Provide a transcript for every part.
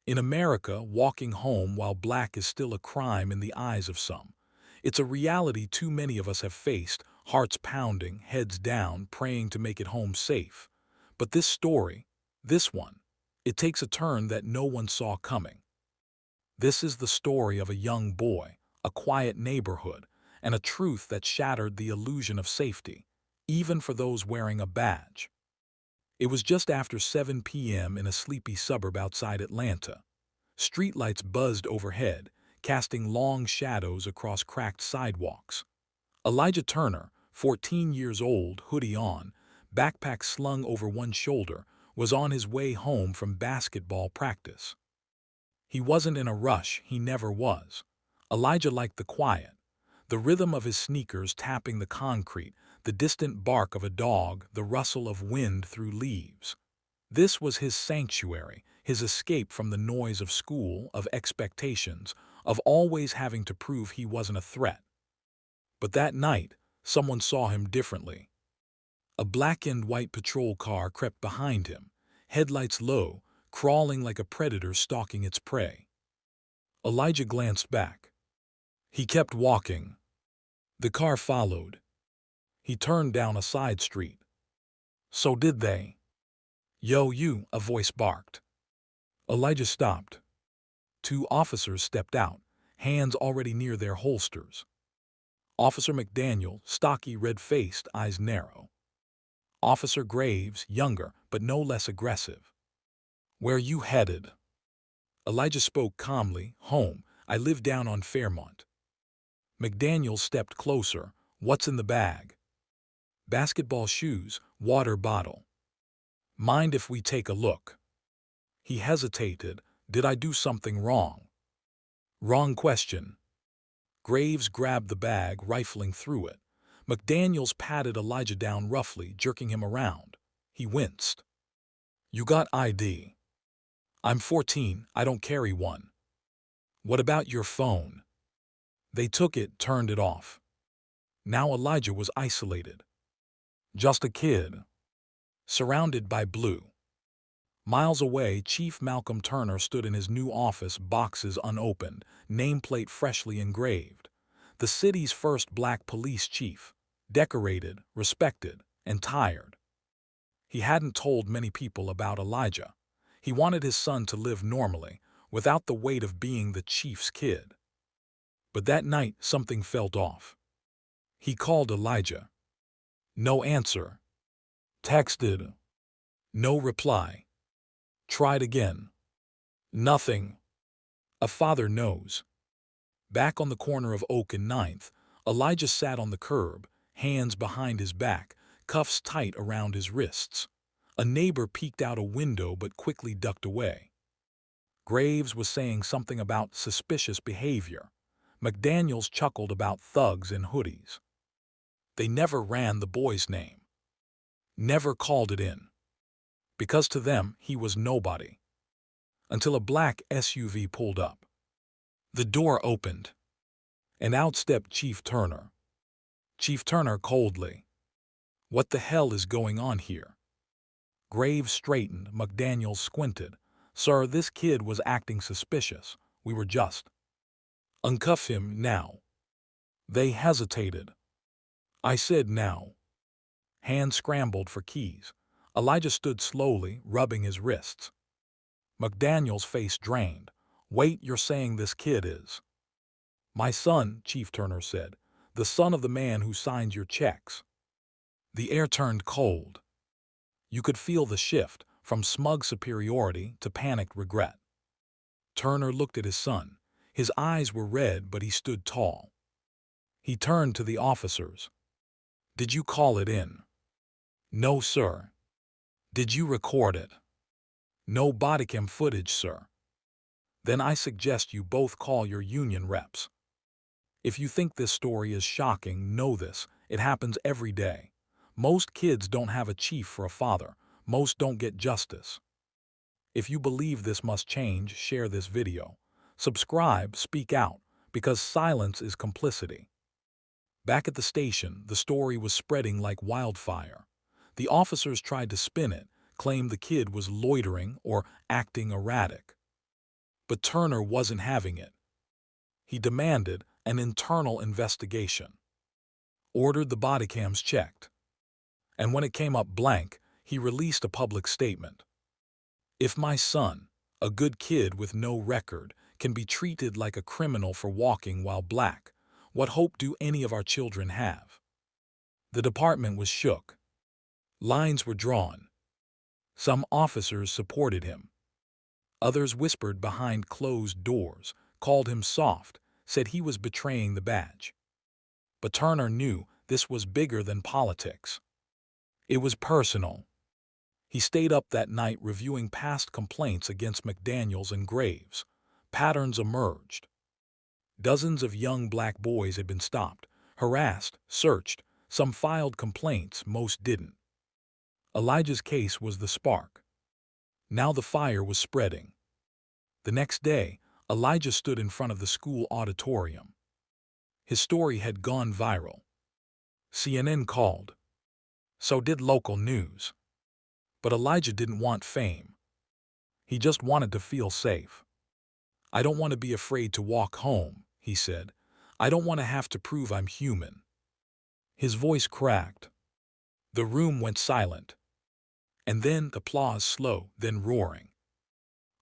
In America, walking home while black is still a crime in the eyes of some. It's a reality too many of us have faced, hearts pounding, heads down, praying to make it home safe. But this story, this one, it takes a turn that no one saw coming. This is the story of a young boy, a quiet neighborhood, and a truth that shattered the illusion of safety, even for those wearing a badge. It was just after 7 p.m. in a sleepy suburb outside Atlanta. Streetlights buzzed overhead, casting long shadows across cracked sidewalks. Elijah Turner, 14 years old, hoodie on, backpack slung over one shoulder, was on his way home from basketball practice. He wasn't in a rush, he never was. Elijah liked the quiet, the rhythm of his sneakers tapping the concrete, the distant bark of a dog, the rustle of wind through leaves. This was his sanctuary, his escape from the noise of school, of expectations, of always having to prove he wasn't a threat. But that night, someone saw him differently. A black-and-white patrol car crept behind him, headlights low, crawling like a predator stalking its prey. Elijah glanced back. He kept walking. The car followed. He turned down a side street. So did they. "Yo, you," a voice barked. Elijah stopped. Two officers stepped out, hands already near their holsters. Officer McDaniel, stocky, red-faced, eyes narrow. Officer Graves, younger, but no less aggressive. "Where you headed?" Elijah spoke calmly. "Home. I live down on Fairmont." McDaniel stepped closer. "What's in the bag?" "Basketball shoes, water bottle." "Mind if we take a look?" He hesitated. "Did I do something wrong?" "Wrong question." Graves grabbed the bag, rifling through it. McDaniels patted Elijah down roughly, jerking him around. He winced. "You got ID?" "I'm 14, I don't carry one." "What about your phone?" They took it, turned it off. Now Elijah was isolated. Just a kid. Surrounded by blue. Miles away, Chief Malcolm Turner stood in his new office, boxes unopened, nameplate freshly engraved. The city's first black police chief. Decorated, respected, and tired. He hadn't told many people about Elijah. He wanted his son to live normally, without the weight of being the chief's kid. But that night, something felt off. He called Elijah. No answer. Texted. No reply. Tried again. Nothing. A father knows. Back on the corner of Oak and Ninth, Elijah sat on the curb, hands behind his back, cuffs tight around his wrists. A neighbor peeked out a window but quickly ducked away. Graves was saying something about suspicious behavior. McDaniels chuckled about thugs in hoodies. They never ran the boy's name. Never called it in. Because to them, he was nobody. Until a black SUV pulled up. The door opened. And out stepped Chief Turner. Chief Turner coldly. "What the hell is going on here?" Graves straightened. McDaniels squinted. "Sir, this kid was acting suspicious. We were just." "Uncuff him now." They hesitated. "I said now." Hands scrambled for keys. Elijah stood slowly, rubbing his wrists. McDaniel's face drained. "Wait, you're saying this kid is?" "My son," Chief Turner said. "The son of the man who signs your checks." The air turned cold. You could feel the shift, from smug superiority to panicked regret. Turner looked at his son. His eyes were red, but he stood tall. He turned to the officers. "Did you call it in?" "No, sir." "Did you record it?" "No bodycam footage, sir." "Then I suggest you both call your union reps." If you think this story is shocking, know this. It happens every day. Most kids don't have a chief for a father. Most don't get justice. If you believe this must change, share this video. Subscribe, speak out, because silence is complicity. Back at the station, the story was spreading like wildfire. The officers tried to spin it, claimed the kid was loitering or acting erratic. But Turner wasn't having it. He demanded an internal investigation, ordered the body cams checked, and when it came up blank, he released a public statement. If my son, a good kid with no record, can be treated like a criminal for walking while black, what hope do any of our children have? The department was shook. Lines were drawn. Some officers supported him. Others whispered behind closed doors, called him soft, said he was betraying the badge. But Turner knew this was bigger than politics. It was personal. He stayed up that night reviewing past complaints against McDaniels and Graves. Patterns emerged. Dozens of young black boys had been stopped, harassed, searched. Some filed complaints, most didn't. Elijah's case was the spark. Now the fire was spreading. The next day, Elijah stood in front of the school auditorium. His story had gone viral. CNN called. So did local news. But Elijah didn't want fame. He just wanted to feel safe. I don't want to be afraid to walk home, he said. I don't want to have to prove I'm human. His voice cracked. The room went silent. And then applause slow, then roaring.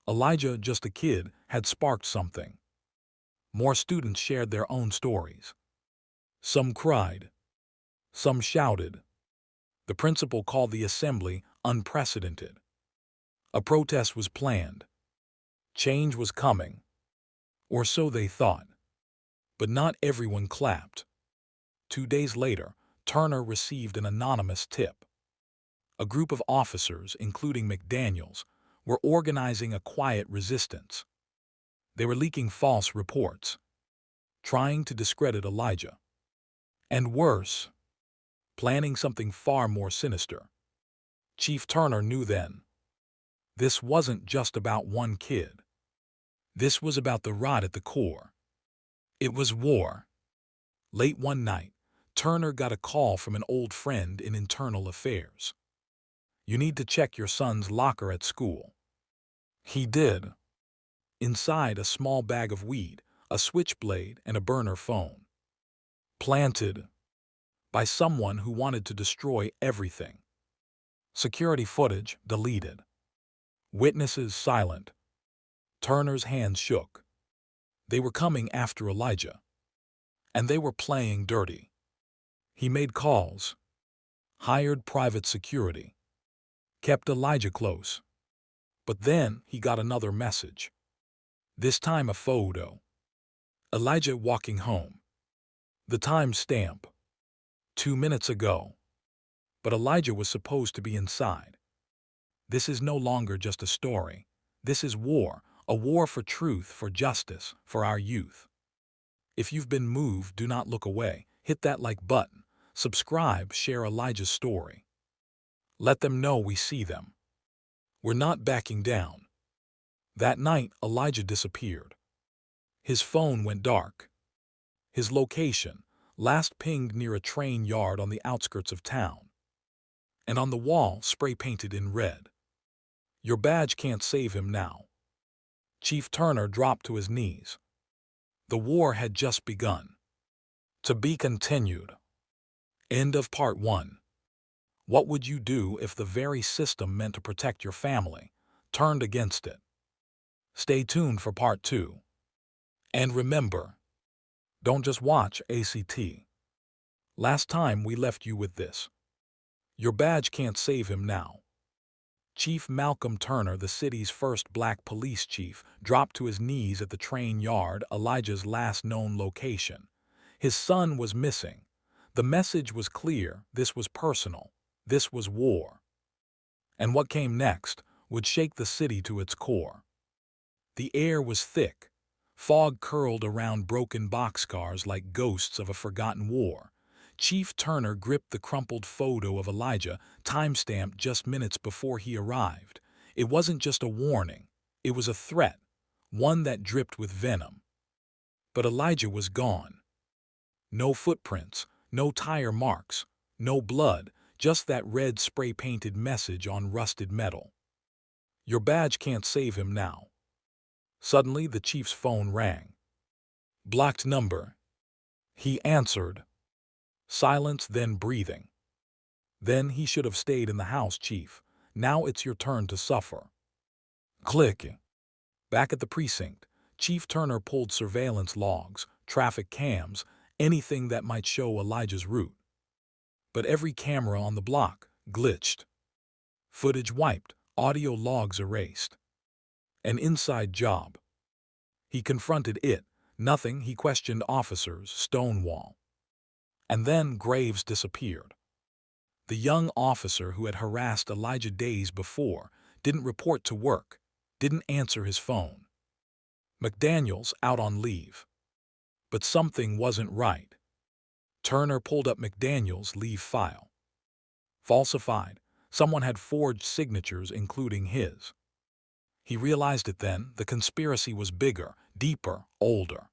Elijah, just a kid, had sparked something. More students shared their own stories. Some cried. Some shouted. The principal called the assembly unprecedented. A protest was planned. Change was coming. Or so they thought. But not everyone clapped. 2 days later, Turner received an anonymous tip. A group of officers, including McDaniels, were organizing a quiet resistance. They were leaking false reports, trying to discredit Elijah. And worse, planning something far more sinister. Chief Turner knew then. This wasn't just about one kid. This was about the rot at the core. It was war. Late one night, Turner got a call from an old friend in internal affairs. You need to check your son's locker at school. He did. Inside a small bag of weed, a switchblade, and a burner phone. Planted. By someone who wanted to destroy everything. Security footage deleted. Witnesses silent. Turner's hands shook. They were coming after Elijah. And they were playing dirty. He made calls. Hired private security. Kept Elijah close. But then he got another message. This time a photo. Elijah walking home. The time stamp. 2 minutes ago. But Elijah was supposed to be inside. This is no longer just a story. This is war, a war for truth, for justice, for our youth. If you've been moved, do not look away. Hit that like button. Subscribe, share Elijah's story. Let them know we see them. We're not backing down. That night, Elijah disappeared. His phone went dark. His location, last pinged near a train yard on the outskirts of town. And on the wall, spray-painted in red. Your badge can't save him now. Chief Turner dropped to his knees. The war had just begun. To be continued. End of part 1. What would you do if the very system meant to protect your family turned against it? Stay tuned for part 2. And remember, don't just watch ACT. Last time we left you with this. Your badge can't save him now. Chief Malcolm Turner, the city's first black police chief, dropped to his knees at the train yard, Elijah's last known location. His son was missing. The message was clear. This was personal. This was war. And what came next would shake the city to its core. The air was thick. Fog curled around broken boxcars like ghosts of a forgotten war. Chief Turner gripped the crumpled photo of Elijah, timestamped just minutes before he arrived. It wasn't just a warning. It was a threat, one that dripped with venom. But Elijah was gone. No footprints, no tire marks, no blood, just that red spray-painted message on rusted metal. Your badge can't save him now. Suddenly, the chief's phone rang. Blocked number. He answered. Silence, then breathing. Then he should have stayed in the house, Chief. Now it's your turn to suffer. Click. Back at the precinct, Chief Turner pulled surveillance logs, traffic cams, anything that might show Elijah's route. But every camera on the block glitched. Footage wiped, audio logs erased. An inside job. He confronted it. Nothing. He questioned officers. Stonewall. And then Graves disappeared. The young officer who had harassed Elijah days before didn't report to work, didn't answer his phone. McDaniel's out on leave. But something wasn't right. Turner pulled up McDaniel's leave file. Falsified. Someone had forged signatures, including his. He realized it then. The conspiracy was bigger, deeper, older.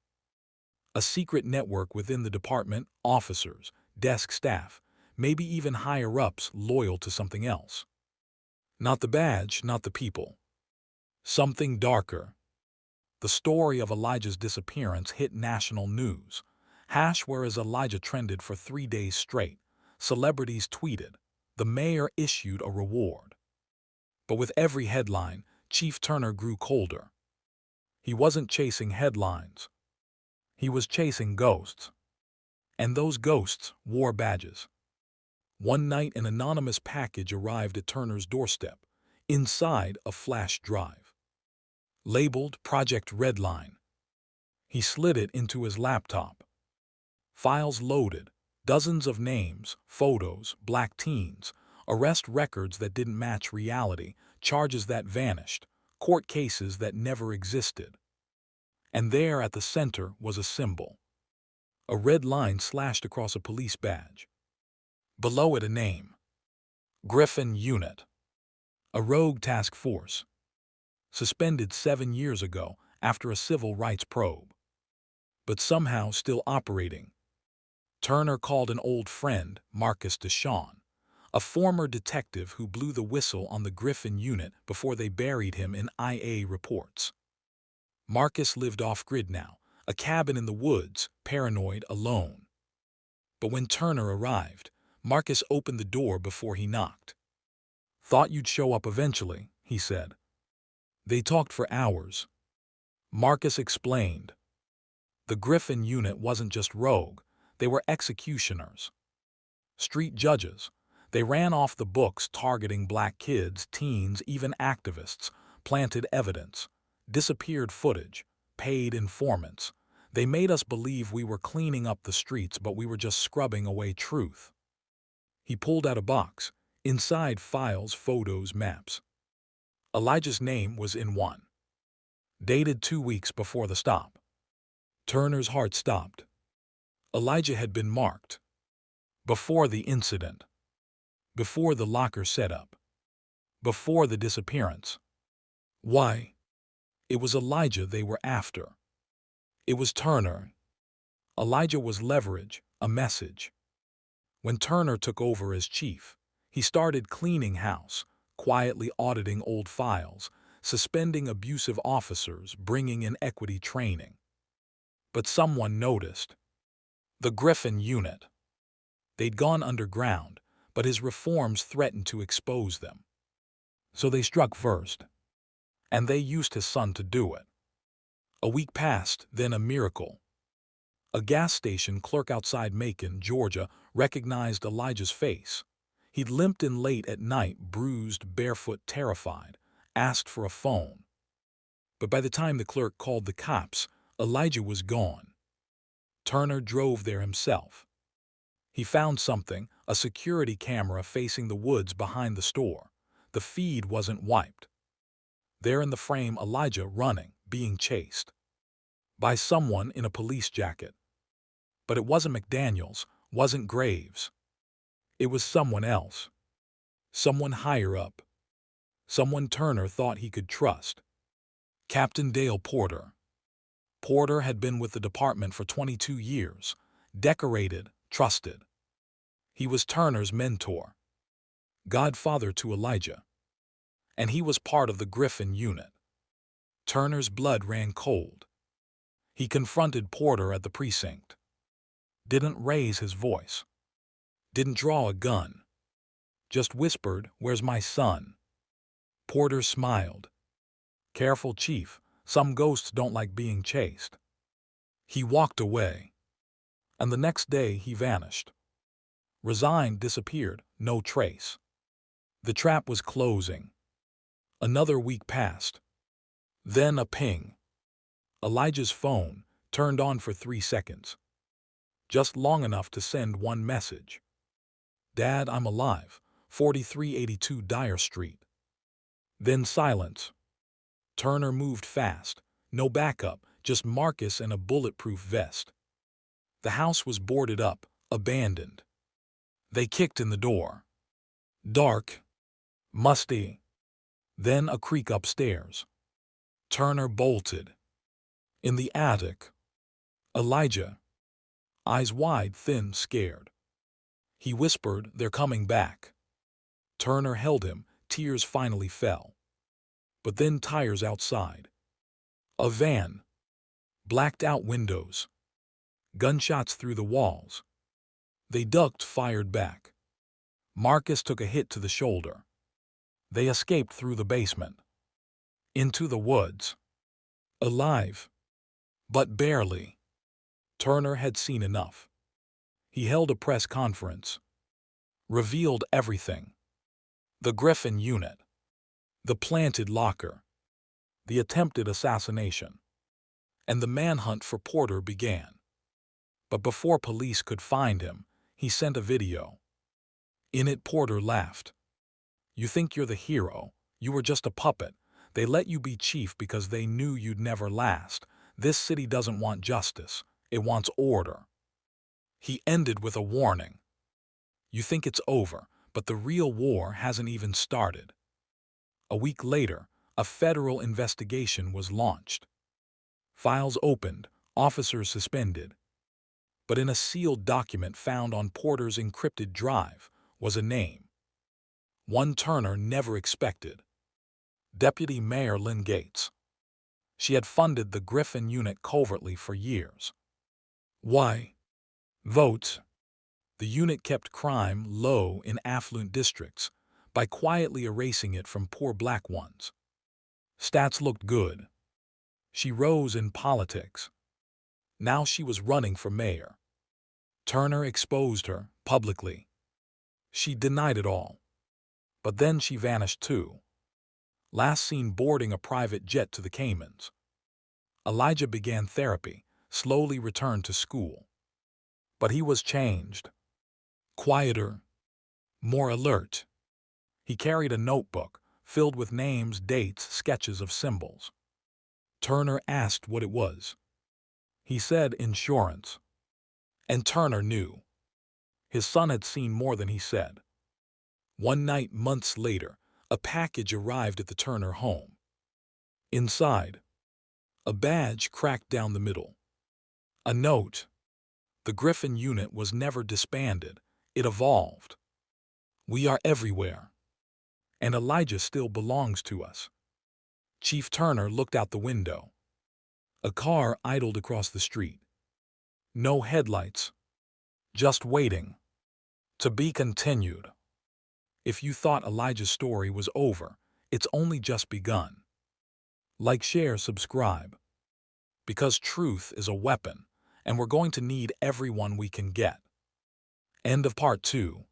A secret network within the department, officers, desk staff, maybe even higher-ups loyal to something else. Not the badge, not the people. Something darker. The story of Elijah's disappearance hit national news. Whereas Elijah trended for 3 days straight. Celebrities tweeted. The mayor issued a reward. But with every headline, Chief Turner grew colder. He wasn't chasing headlines. He was chasing ghosts. And those ghosts wore badges. One night, an anonymous package arrived at Turner's doorstep. Inside, a flash drive. Labeled Project Redline. He slid it into his laptop. Files loaded. Dozens of names, photos, black teens, arrest records that didn't match reality, charges that vanished, court cases that never existed. And there at the center was a symbol. A red line slashed across a police badge. Below it a name. Griffin Unit. A rogue task force. Suspended 7 years ago after a civil rights probe. But somehow still operating. Turner called an old friend, Marcus Deshawn, a former detective who blew the whistle on the Griffin Unit before they buried him in IA reports. Marcus lived off-grid now, a cabin in the woods, paranoid, alone. But when Turner arrived, Marcus opened the door before he knocked. Thought you'd show up eventually, he said. They talked for hours. Marcus explained. The Griffin Unit wasn't just rogue, they were executioners. Street judges. They ran off the books targeting black kids, teens, even activists, planted evidence, disappeared footage, paid informants. They made us believe we were cleaning up the streets, but we were just scrubbing away truth. He pulled out a box. Inside, files, photos, maps. Elijah's name was in one. Dated 2 weeks before the stop. Turner's heart stopped. Elijah had been marked. Before the incident. Before the locker setup. Before the disappearance. Why? It was Elijah they were after. It was Turner. Elijah was leverage, a message. When Turner took over as chief, he started cleaning house, quietly auditing old files, suspending abusive officers, bringing in equity training. But someone noticed. The Griffin Unit. They'd gone underground, but his reforms threatened to expose them. So they struck first. And they used his son to do it. A week passed, then a miracle. A gas station clerk outside Macon, Georgia, recognized Elijah's face. He'd limped in late at night, bruised, barefoot, terrified, asked for a phone. But by the time the clerk called the cops, Elijah was gone. Turner drove there himself. He found something, a security camera facing the woods behind the store. The feed wasn't wiped. There in the frame, Elijah running, being chased. By someone in a police jacket. But it wasn't McDaniel's, wasn't Graves. It was someone else. Someone higher up. Someone Turner thought he could trust. Captain Dale Porter. Porter had been with the department for 22 years, decorated, trusted. He was Turner's mentor. Godfather to Elijah. And he was part of the Griffin Unit. Turner's blood ran cold. He confronted Porter at the precinct. Didn't raise his voice. Didn't draw a gun. Just whispered, "Where's my son?" Porter smiled. "Careful, Chief. Some ghosts don't like being chased." He walked away. And the next day he vanished. Resigned, disappeared, no trace. The trap was closing. Another week passed. Then a ping. Elijah's phone turned on for 3 seconds. Just long enough to send one message. "Dad, I'm alive. 4382 Dyer Street." Then silence. Turner moved fast. No backup, just Marcus and a bulletproof vest. The house was boarded up, abandoned. They kicked in the door. Dark. Musty. Then a creak upstairs. Turner bolted. In the attic. Elijah. Eyes wide, thin, scared. He whispered, "They're coming back." Turner held him. Tears finally fell. But then tires outside. A van. Blacked out windows. Gunshots through the walls. They ducked, fired back. Marcus took a hit to the shoulder. They escaped through the basement. Into the woods. Alive. But barely. Turner had seen enough. He held a press conference. Revealed everything. The Griffin unit. The planted locker. The attempted assassination. And the manhunt for Porter began. But before police could find him, he sent a video. In it, Porter laughed. "You think you're the hero. You were just a puppet. They let you be chief because they knew you'd never last. This city doesn't want justice. It wants order." He ended with a warning. "You think it's over, but the real war hasn't even started." A week later, a federal investigation was launched. Files opened, officers suspended. But in a sealed document found on Porter's encrypted drive was a name. One Turner never expected. Deputy Mayor Lynn Gates. She had funded the Griffin unit covertly for years. Why? Votes. The unit kept crime low in affluent districts by quietly erasing it from poor black ones. Stats looked good. She rose in politics. Now she was running for mayor. Turner exposed her publicly. She denied it all. But then she vanished too. Last seen boarding a private jet to the Caymans. Elijah began therapy, slowly returned to school. But he was changed. Quieter. More alert. He carried a notebook filled with names, dates, sketches of symbols. Turner asked what it was. He said insurance. And Turner knew. His son had seen more than he said. One night, months later, a package arrived at the Turner home. Inside, a badge cracked down the middle. A note. The Griffin unit was never disbanded. It evolved. We are everywhere. And Elijah still belongs to us. Chief Turner looked out the window. A car idled across the street. No headlights. Just waiting. To be continued. If you thought Elijah's story was over, it's only just begun. Like, share, subscribe. Because truth is a weapon, and we're going to need everyone we can get. End of part 2.